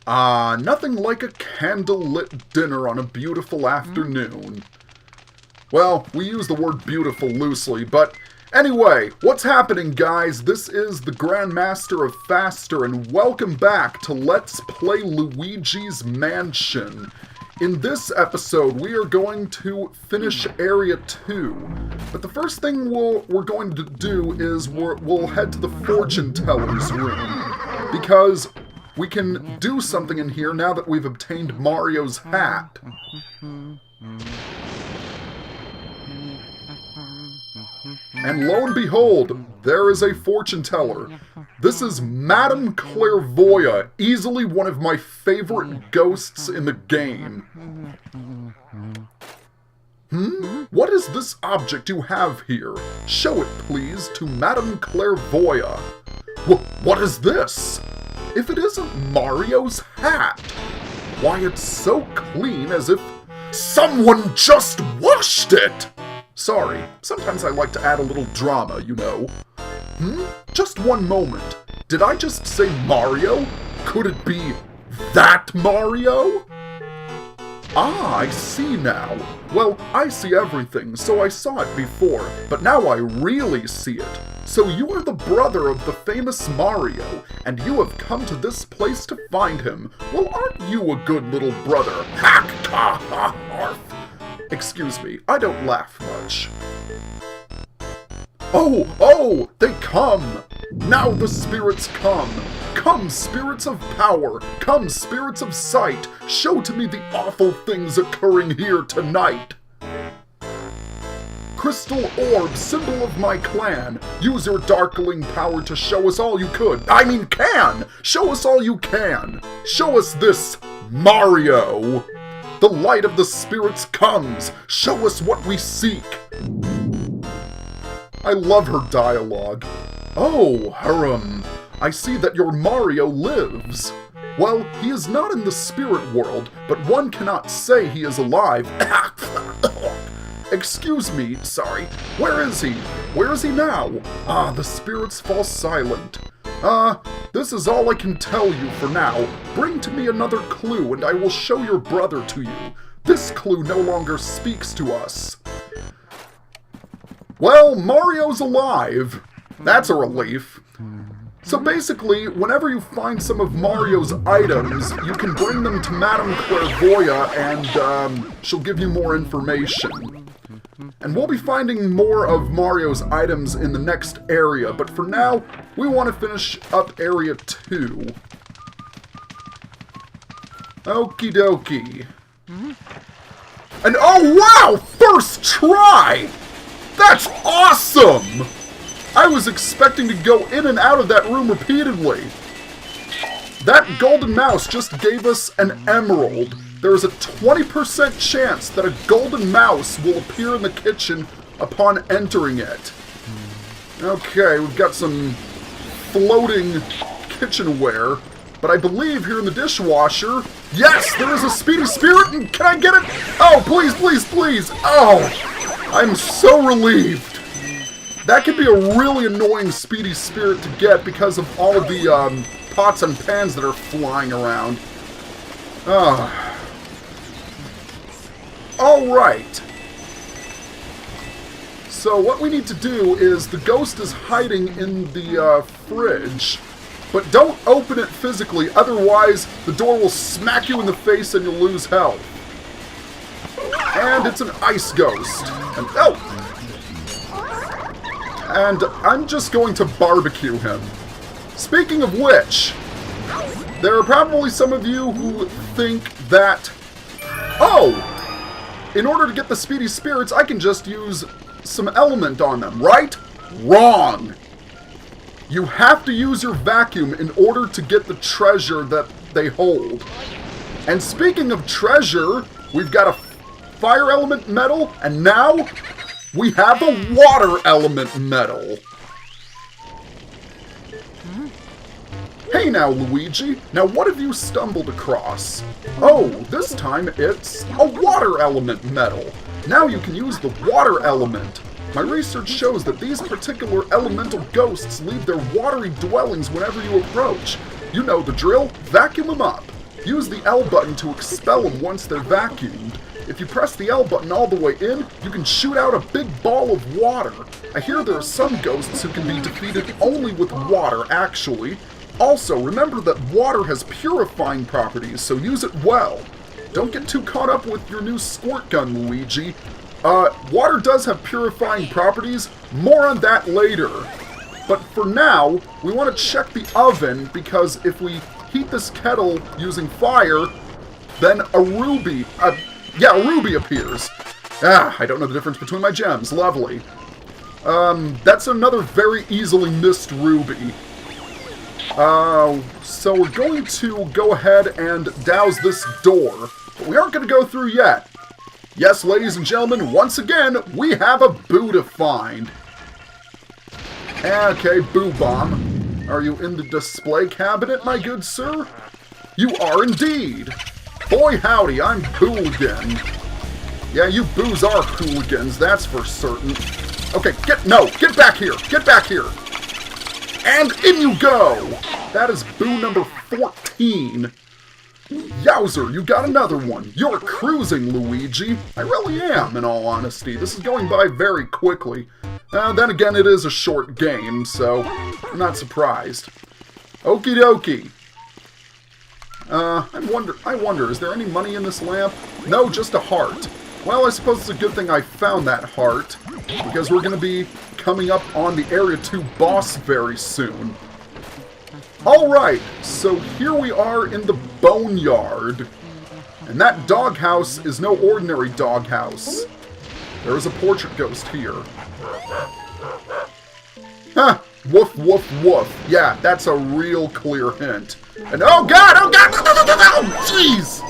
Nothing like a candle-lit dinner on a beautiful afternoon. Well, we use the word beautiful loosely, but anyway, what's happening, guys? This is the Grandmaster of Faster, and welcome back to Let's Play Luigi's Mansion. In this episode, we are going to finish Area 2, but the first thing we're going to do is we'll head to the fortune teller's room, because we can do something in here now that we've obtained Mario's hat. And lo and behold, there is a fortune teller. This is Madame Clairvoyant, easily one of my favorite ghosts in the game. What is this object you have here? Show it, please, to Madame Clairvoyant. What is this? If it isn't Mario's hat! Why, it's so clean as if someone just washed it! Sorry, sometimes I like to add a little drama, you know. Just one moment. Did I just say Mario? Could it be that Mario? Ah, I see now. Well, I see everything, so I saw it before, but now I really see it. So you are the brother of the famous Mario, and you have come to this place to find him. Well, aren't you a good little brother? Hack, ha, ha, harf. Excuse me, I don't laugh much. Oh, they come! Now the spirits come! Come, spirits of power! Come, spirits of sight! Show to me the awful things occurring here tonight! Crystal orb, symbol of my clan. Use your darkling power to show us all you can! Show us all you can! Show us this Mario! The light of the spirits comes! Show us what we seek! I love her dialogue. Oh, I see that your Mario lives. Well, he is not in the spirit world, but one cannot say he is alive. Excuse me, sorry. Where is he? Where is he now? Ah, the spirits fall silent. This is all I can tell you for now. Bring to me another clue, and I will show your brother to you. This clue no longer speaks to us. Well, Mario's alive. That's a relief. So basically, whenever you find some of Mario's items, you can bring them to Madame Clairvoyant, and she'll give you more information. And we'll be finding more of Mario's items in the next area, but for now, we want to finish up Area 2. Okie dokie. And oh wow! First try! That's awesome! I was expecting to go in and out of that room repeatedly. That golden mouse just gave us an emerald. There is a 20% chance that a golden mouse will appear in the kitchen upon entering it. Okay, we've got some floating kitchenware, but I believe here in the dishwasher, yes, there is a speedy spirit, and can I get it? Oh, please, please, please. Oh, I'm so relieved. That could be a really annoying speedy spirit to get because of all of the pots and pans that are flying around. Alright. So what we need to do is, the ghost is hiding in the fridge, but don't open it physically, otherwise the door will smack you in the face and you'll lose health. And it's an ice ghost. And I'm just going to barbecue him. Speaking of which, there are probably some of you who think that, in order to get the speedy spirits, I can just use some element on them, right? Wrong! You have to use your vacuum in order to get the treasure that they hold. And speaking of treasure, we've got a fire element medal, and now we have a water element medal. Hey now, Luigi. Now what have you stumbled across? Oh, this time it's a water element medal. Now you can use the water element. My research shows that these particular elemental ghosts leave their watery dwellings whenever you approach. You know the drill, vacuum them up. use the L button to expel them once they're vacuumed. If you press the L button all the way in, you can shoot out a big ball of water. I hear there are some ghosts who can be defeated only with water, actually. Also, remember that water has purifying properties, so use it well. Don't get too caught up with your new squirt gun, Luigi. Water does have purifying properties. More on that later. But for now, we want to check the oven, because if we heat this kettle using fire, then a ruby appears. I don't know the difference between my gems. Lovely. That's another very easily missed ruby. So we're going to go ahead and douse this door, but we aren't going to go through yet. Yes, ladies and gentlemen, once again, we have a boo to find. Okay, Boo Bomb. Are you in the display cabinet, my good sir? You are indeed. Boy howdy, I'm Hooligan. Yeah, you boos are hooligans, that's for certain. Okay, get back here! Get back here! And in you go! That is boo number 14. Yowzer, you got another one. You're cruising, Luigi. I really am, in all honesty. This is going by very quickly. Then again, it is a short game, so I'm not surprised. Okie dokie. I wonder, is there any money in this lamp? No, just a heart. Well, I suppose it's a good thing I found that heart, because we're going to be coming up on the Area 2 boss very soon. Alright, so here we are in the boneyard. And that doghouse is no ordinary doghouse. There is a portrait ghost here. Huh, woof, woof, woof. Yeah, that's a real clear hint. And oh god, oh jeez!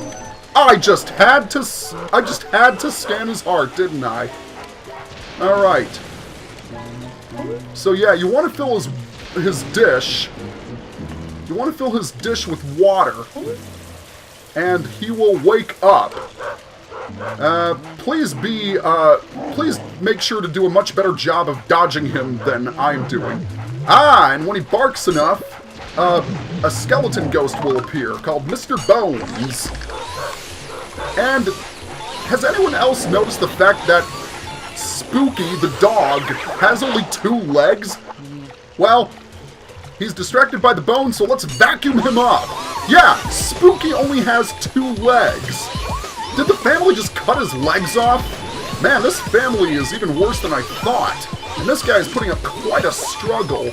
I just had to scan his heart, didn't I? Alright. So yeah, you want to fill his dish. You want to fill his dish with water. And he will wake up. Please make sure to do a much better job of dodging him than I'm doing. And when he barks enough, a skeleton ghost will appear called Mr. Bones. And has anyone else noticed the fact that Spooky, the dog, has only 2 legs? Well, he's distracted by the bone, so let's vacuum him up. Yeah, Spooky only has 2 legs. Did the family just cut his legs off? Man, this family is even worse than I thought. And this guy is putting up quite a struggle.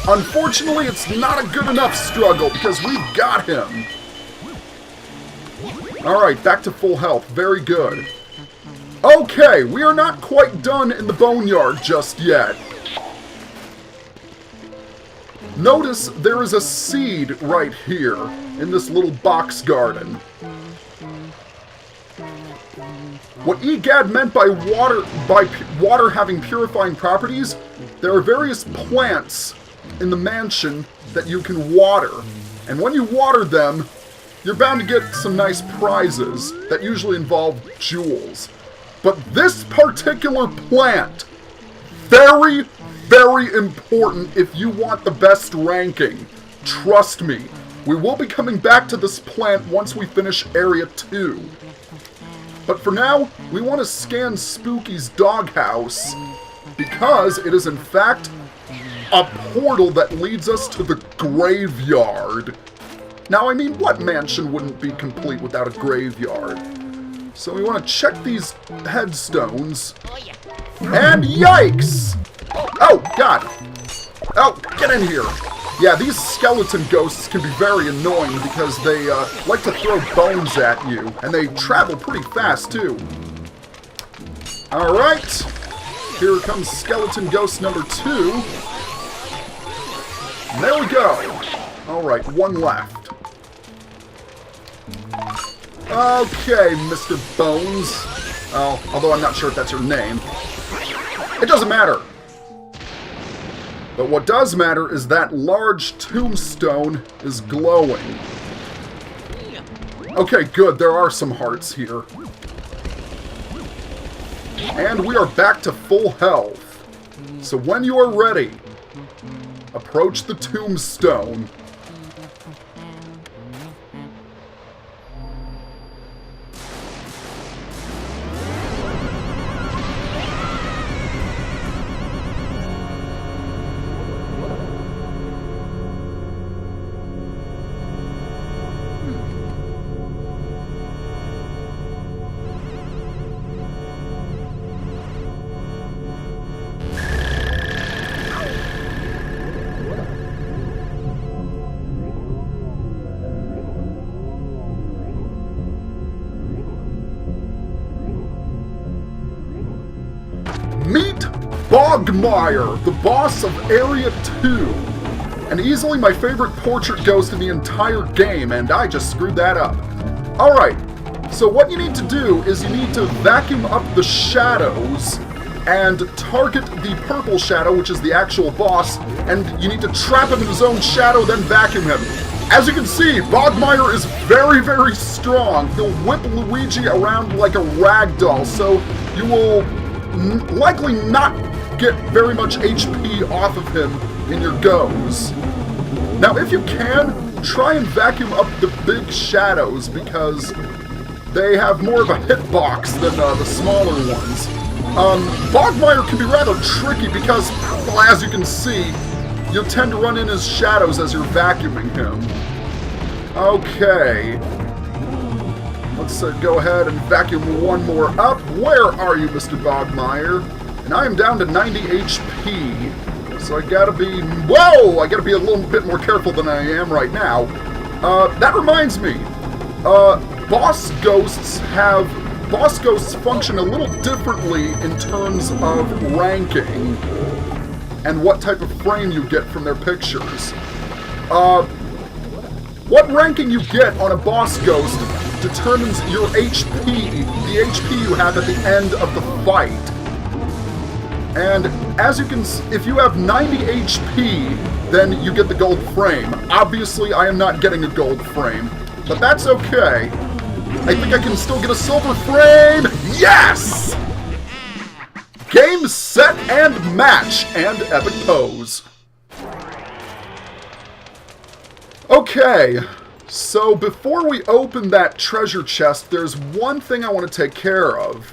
Unfortunately, it's not a good enough struggle, because we've got him. Alright, back to full health. Very good. Okay, we are not quite done in the boneyard just yet. Notice there is a seed right here in this little box garden. What Egad meant by water having purifying properties, there are various plants in the mansion that you can water. And when you water them, you're bound to get some nice prizes that usually involve jewels. But this particular plant, very, very important if you want the best ranking. Trust me, we will be coming back to this plant once we finish Area 2. But for now, we want to scan Spooky's doghouse, because it is in fact a portal that leads us to the graveyard. Now, I mean, what mansion wouldn't be complete without a graveyard? So we want to check these headstones. And yikes! Oh, God! Oh, get in here! Yeah, these skeleton ghosts can be very annoying because they like to throw bones at you. And they travel pretty fast, too. Alright. Here comes skeleton ghost number 2. And there we go. Alright, 1 left. Okay, Mr. Bones. Oh, although I'm not sure if that's your name. It doesn't matter. But what does matter is that large tombstone is glowing. Okay, good. There are some hearts here. And we are back to full health. So when you are ready, approach the tombstone. Bogmire, the boss of Area 2. And easily my favorite portrait ghost in the entire game, and I just screwed that up. Alright, so what you need to do is you need to vacuum up the shadows and target the purple shadow, which is the actual boss, and you need to trap him in his own shadow, then vacuum him. As you can see, Bogmire is very, very strong. He'll whip Luigi around like a ragdoll, so you will likely not get very much HP off of him in your goes. Now, if you can, try and vacuum up the big shadows, because they have more of a hitbox than the smaller ones. Bogmire can be rather tricky because, well, as you can see, you'll tend to run in his shadows as you're vacuuming him. Okay. Let's go ahead and vacuum one more up. Where are you, Mr. Bogmire? And I am down to 90 HP. So I gotta be... Whoa! I gotta be a little bit more careful than I am right now. That reminds me. Boss ghosts function a little differently in terms of ranking and what type of frame you get from their pictures. What ranking you get on a boss ghost determines your HP, the HP you have at the end of the fight. And as you can, if you have 90 HP, then you get the gold frame. Obviously, I am not getting a gold frame, but that's okay. I think I can still get a silver frame! Yes! Game, set, and match, and epic pose. Okay, so before we open that treasure chest, there's one thing I want to take care of.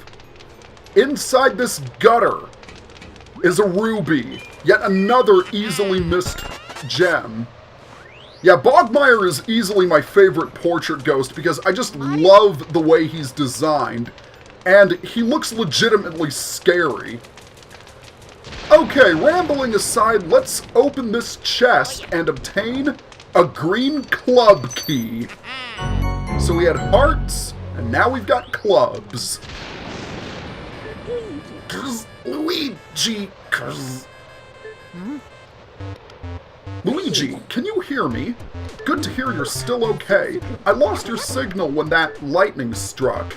Inside this gutter is a ruby, yet another easily missed gem. Yeah, Bogmire is easily my favorite portrait ghost because I just love the way he's designed, and he looks legitimately scary. Okay, rambling aside, let's open this chest and obtain a green club key. So we had hearts, and now we've got clubs. Luigi! Luigi, can you hear me? Good to hear you're still okay. I lost your signal when that lightning struck.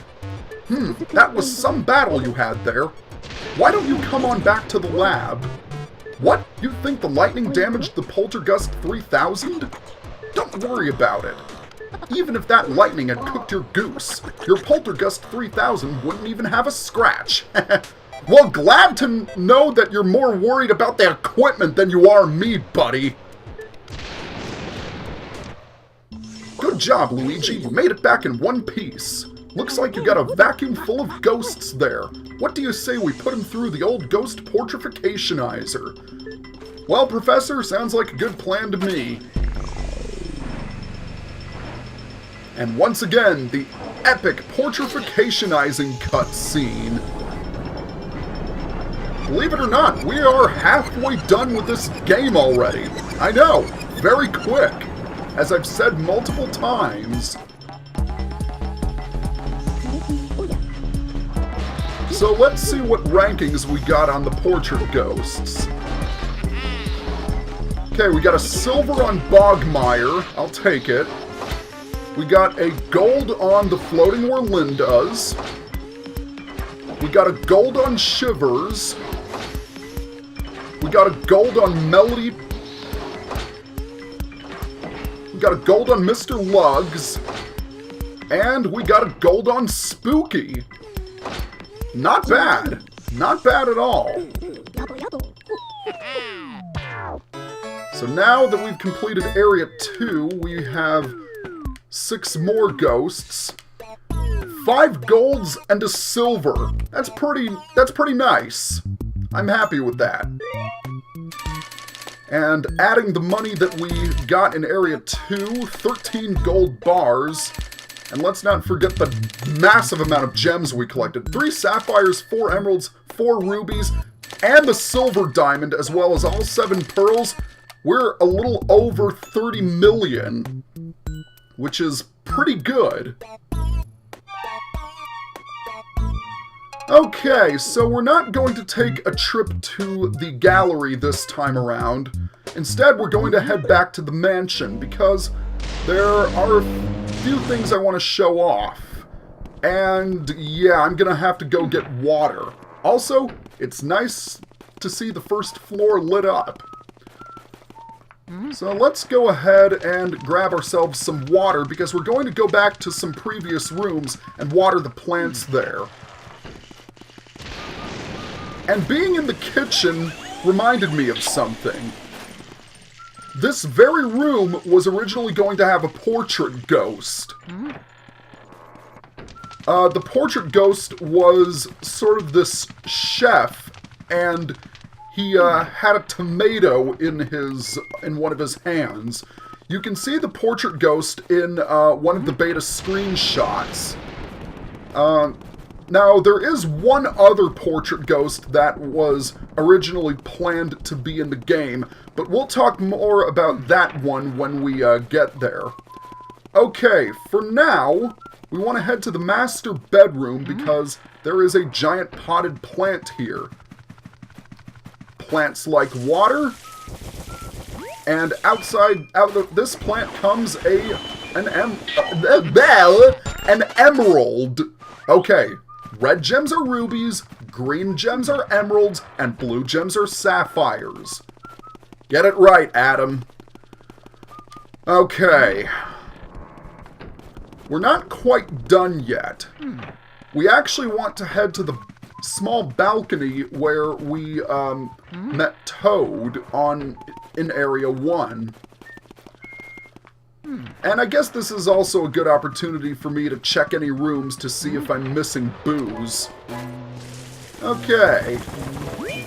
That was some battle you had there. Why don't you come on back to the lab? What? You think the lightning damaged the Poltergust 3000? Don't worry about it. Even if that lightning had cooked your goose, your Poltergust 3000 wouldn't even have a scratch. Well, glad to know that you're more worried about the equipment than you are me, buddy. Good job, Luigi. You made it back in one piece. Looks like you got a vacuum full of ghosts there. What do you say we put him through the old ghost portrificationizer? Well, Professor, sounds like a good plan to me. And once again, the epic portrificationizing cutscene. Believe it or not, we are halfway done with this game already. I know, very quick, as I've said multiple times. So let's see what rankings we got on the portrait ghosts. Okay, we got a silver on Bogmire. I'll take it. We got a gold on the Floating Where Linda's. We got a gold on Shivers. We got a gold on Melody. We got a gold on Mr. Lugs. And we got a gold on Spooky. Not bad. Not bad at all. So now that we've completed Area 2, we have 6 more ghosts, 5 golds, and a silver. That's pretty nice. I'm happy with that. And adding the money that we got in Area 2, 13 gold bars. And let's not forget the massive amount of gems we collected. 3 sapphires, 4 emeralds, 4 rubies, and the silver diamond, as well as all 7 pearls. We're a little over 30 million, which is pretty good. Okay, so we're not going to take a trip to the gallery this time around. Instead, we're going to head back to the mansion because there are a few things I want to show off. And yeah, I'm gonna have to go get water. Also, it's nice to see the first floor lit up. So let's go ahead and grab ourselves some water because we're going to go back to some previous rooms and water the plants there. And being in the kitchen reminded me of something. This very room was originally going to have a portrait ghost. The portrait ghost was sort of this chef, and he had a tomato in one of his hands. You can see the portrait ghost in one of the beta screenshots. Now, there is one other portrait ghost that was originally planned to be in the game, but we'll talk more about that one when we get there. Okay, for now, we want to head to the master bedroom because there is a giant potted plant here. Plants like water, and out of this plant comes an emerald. Okay, red gems are rubies, green gems are emeralds, and blue gems are sapphires. Get it right, Adam. Okay. We're not quite done yet. We actually want to head to the small balcony where we met Toad in Area 1. And I guess this is also a good opportunity for me to check any rooms to see if I'm missing booze. Okay.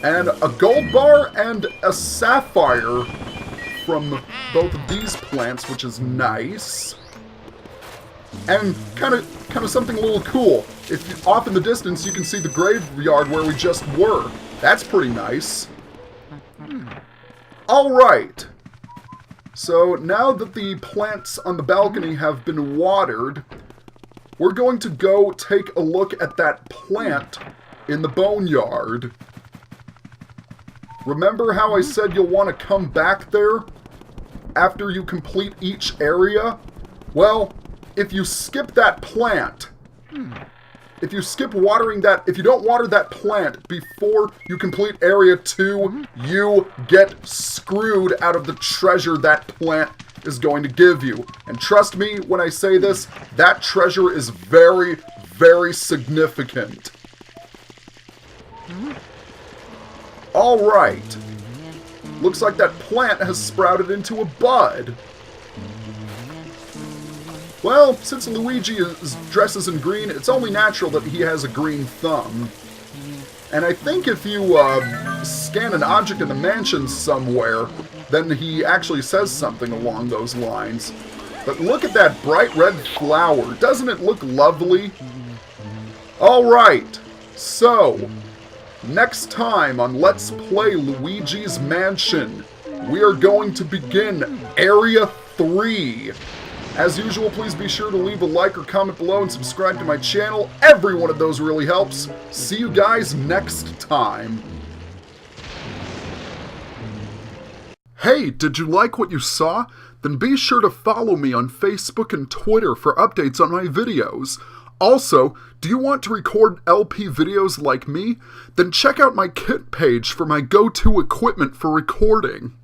And a gold bar and a sapphire from both of these plants, which is nice. And kind of something a little cool. If off in the distance you can see the graveyard where we just were. That's pretty nice. Alright. So now that the plants on the balcony have been watered, we're going to go take a look at that plant in the boneyard. Remember how I said you'll want to come back there after you complete each area? Well, if you skip that plant, if you don't water that plant before you complete Area 2, you get screwed out of the treasure that plant is going to give you. And trust me when I say this, that treasure is very, very significant. Alright. Looks like that plant has sprouted into a bud. Well, since Luigi dresses in green, it's only natural that he has a green thumb. And I think if you scan an object in the mansion somewhere, then he actually says something along those lines. But look at that bright red flower. Doesn't it look lovely? Alright, so next time on Let's Play Luigi's Mansion, we are going to begin Area 3. As usual, please be sure to leave a like or comment below and subscribe to my channel. Every one of those really helps. See you guys next time. Hey, did you like what you saw? Then be sure to follow me on Facebook and Twitter for updates on my videos. Also, do you want to record LP videos like me? Then check out my kit page for my go-to equipment for recording.